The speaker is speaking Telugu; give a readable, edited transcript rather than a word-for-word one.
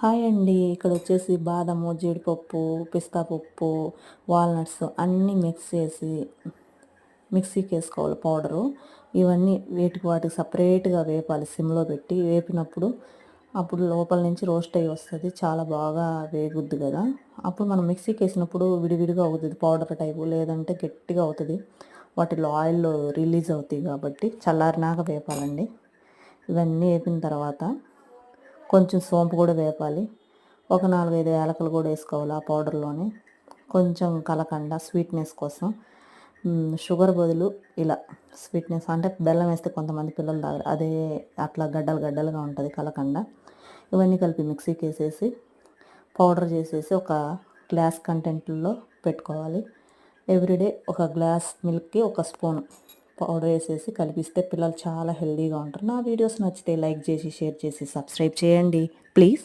హాయ్ అండి. ఇక్కడ వచ్చేసి బాదము, జీడిపప్పు, పిస్తా పప్పు, వాల్నట్స్ అన్నీ మిక్స్ చేసి మిక్సీకి వేసుకోవాలి పౌడరు. ఇవన్నీ వాటికి సపరేట్గా వేపాలి సిమ్లో పెట్టి. వేపినప్పుడు అప్పుడు లోపల నుంచి రోస్ట్ అయ్యి వస్తుంది, చాలా బాగా వేగుద్ది కదా. అప్పుడు మనం మిక్సీకి వేసినప్పుడు విడివిడిగా అవుతుంది పౌడర్ టైపు, లేదంటే గట్టిగా అవుతుంది. వాటిలో ఆయిల్ రిలీజ్ అవుతాయి కాబట్టి చల్లారినాక వేపాలండి. ఇవన్నీ వేపిన తర్వాత కొంచెం సోంపు కూడా వేపాలి. ఒక 4, 5 యాలకులు కూడా వేసుకోవాలి ఆ పౌడర్లోనే. కొంచెం కలకండ స్వీట్నెస్ కోసం. షుగర్ బదులు ఇలా స్వీట్నెస్ అంటే బెల్లం వేస్తే కొంతమంది పిల్లలు తాగరు, అదే అట్లా గడ్డలు గడ్డలుగా ఉంటుంది కలకండ. ఇవన్నీ కలిపి మిక్సీకి వేసేసి పౌడర్ చేసేసి ఒక గ్లాస్ కంటెంట్లో పెట్టుకోవాలి. ఎవ్రీడే ఒక గ్లాస్ మిల్క్కి ఒక స్పూన్ పౌడర్ వేసేసి కలిపిస్తే పిల్లలు చాలా హెల్తీగా ఉంటారు. నా వీడియోస్ నచ్చితే లైక్ చేసి, షేర్ చేసి, సబ్స్క్రైబ్ చేయండి ప్లీజ్.